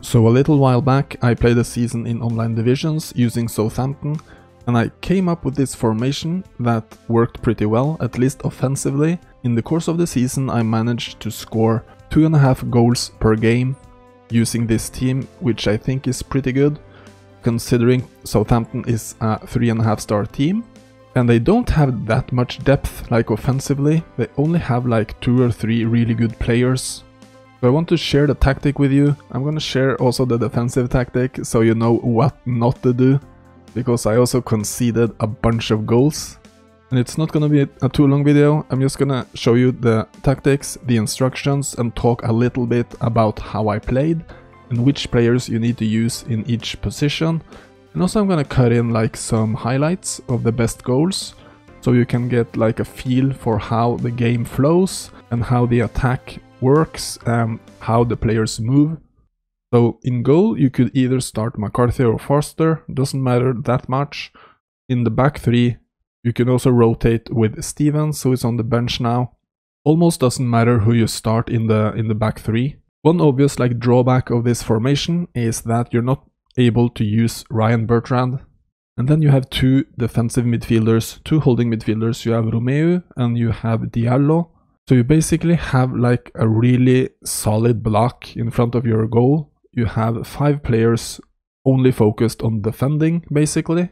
So a little while back I played a season in online divisions using Southampton, and I came up with this formation that worked pretty well, at least offensively. In the course of the season I managed to score 2.5 goals per game using this team, which I think is pretty good, considering Southampton is a 3.5-star team. And they don't have that much depth, like offensively, they only have like 2 or 3 really good players. So I want to share the tactic with you. I'm gonna share also the defensive tactic, so you know what not to do, because I also conceded a bunch of goals. And it's not gonna be a too long video, I'm just gonna show you the tactics, the instructions, and talk a little bit about how I played, and which players you need to use in each position. And also I'm gonna cut in like some highlights of the best goals, so you can get like a feel for how the game flows and how the attack works and how the players move. So in goal you could either start McCarthy or Foster, doesn't matter that much. In the back three you can also rotate with Stevens, who is on the bench now. Almost doesn't matter who you start in the back three. One obvious like drawback of this formation is that you're not able to use Ryan Bertrand. And then you have 2 defensive midfielders, 2 holding midfielders. You have Romeu and you have Diallo. So you basically have like a really solid block in front of your goal. You have 5 players only focused on defending basically.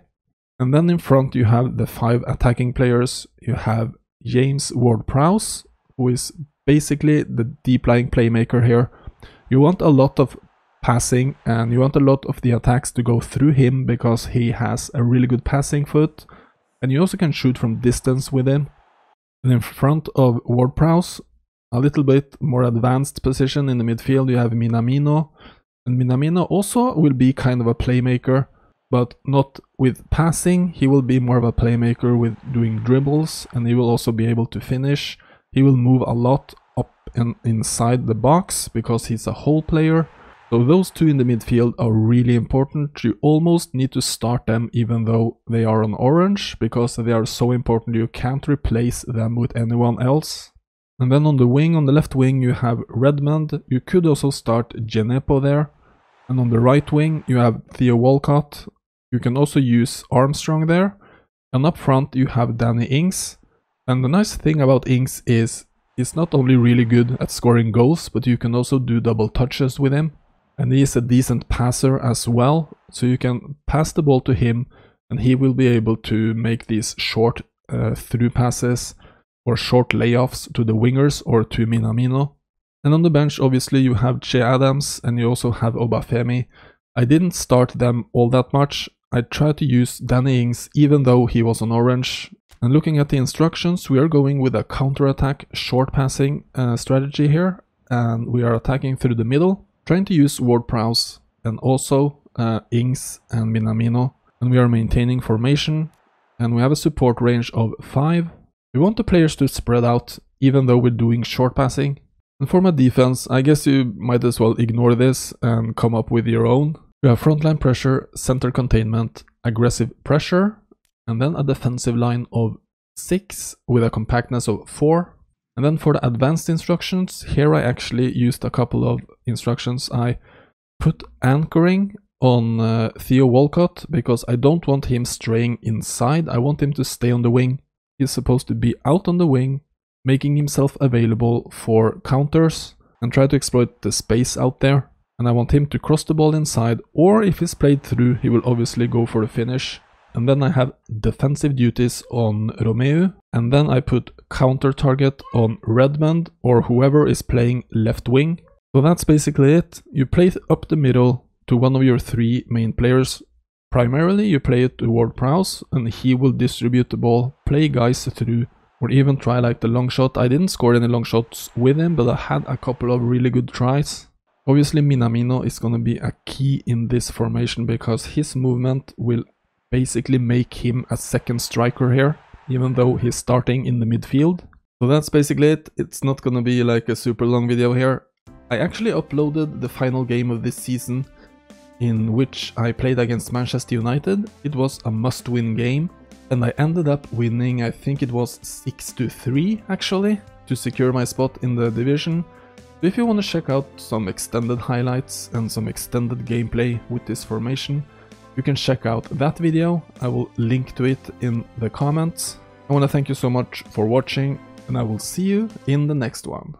And then in front you have the 5 attacking players. You have James Ward-Prowse, who is basically the deep lying playmaker here. You want a lot of passing and you want a lot of the attacks to go through him because he has a really good passing foot, and you also can shoot from distance with him. And in front of Ward-Prowse, a little bit more advanced position in the midfield, you have Minamino, and Minamino also will be kind of a playmaker, but not with passing. He will be more of a playmaker with doing dribbles, and he will also be able to finish. He will move a lot up and inside the box because he's a whole player. So those 2 in the midfield are really important. You almost need to start them even though they are on orange, because they are so important you can't replace them with anyone else. And then on the wing, on the left wing, you have Redmond. You could also start Genepo there. And on the right wing you have Theo Walcott. You can also use Armstrong there. And up front you have Danny Ings. And the nice thing about Ings is he's not only really good at scoring goals, but you can also do double touches with him. And he is a decent passer as well, so you can pass the ball to him and he will be able to make these short through passes or short layoffs to the wingers or to Minamino. And on the bench obviously you have Che Adams and you also have Obafemi. I didn't start them all that much. I tried to use Danny Ings even though he was on orange. And looking at the instructions, we are going with a counter-attack short passing strategy here, and we are attacking through the middle, trying to use Ward-Prowse and also Ings and Minamino, and we are maintaining formation, and we have a support range of 5. We want the players to spread out even though we're doing short passing. And for my defense, I guess you might as well ignore this and come up with your own. We have frontline pressure, center containment, aggressive pressure, and then a defensive line of 6 with a compactness of 4. And then for the advanced instructions, here I actually used a couple of instructions. I put anchoring on Theo Walcott because I don't want him straying inside. I want him to stay on the wing. He's supposed to be out on the wing, making himself available for counters and try to exploit the space out there. And I want him to cross the ball inside, or if he's played through, he will obviously go for the finish. And then I have defensive duties on Romeu, and then I put counter target on Redmond or whoever is playing left wing. So that's basically it. You play up the middle to one of your 3 main players. Primarily you play it to Ward-Prowse and he will distribute the ball, play guys through, or even try like the long shot. I didn't score any long shots with him, but I had a couple of really good tries. Obviously Minamino is going to be a key in this formation because his movement will basically make him a second striker here, even though he's starting in the midfield. So that's basically it. It's not gonna be like a super long video here. I actually uploaded the final game of this season in which I played against Manchester United. It was a must-win game and I ended up winning, I think it was 6-3 actually, to secure my spot in the division. If you want to check out some extended highlights and some extended gameplay with this formation, you can check out that video. I will link to it in the comments. I want to thank you so much for watching, and I will see you in the next one.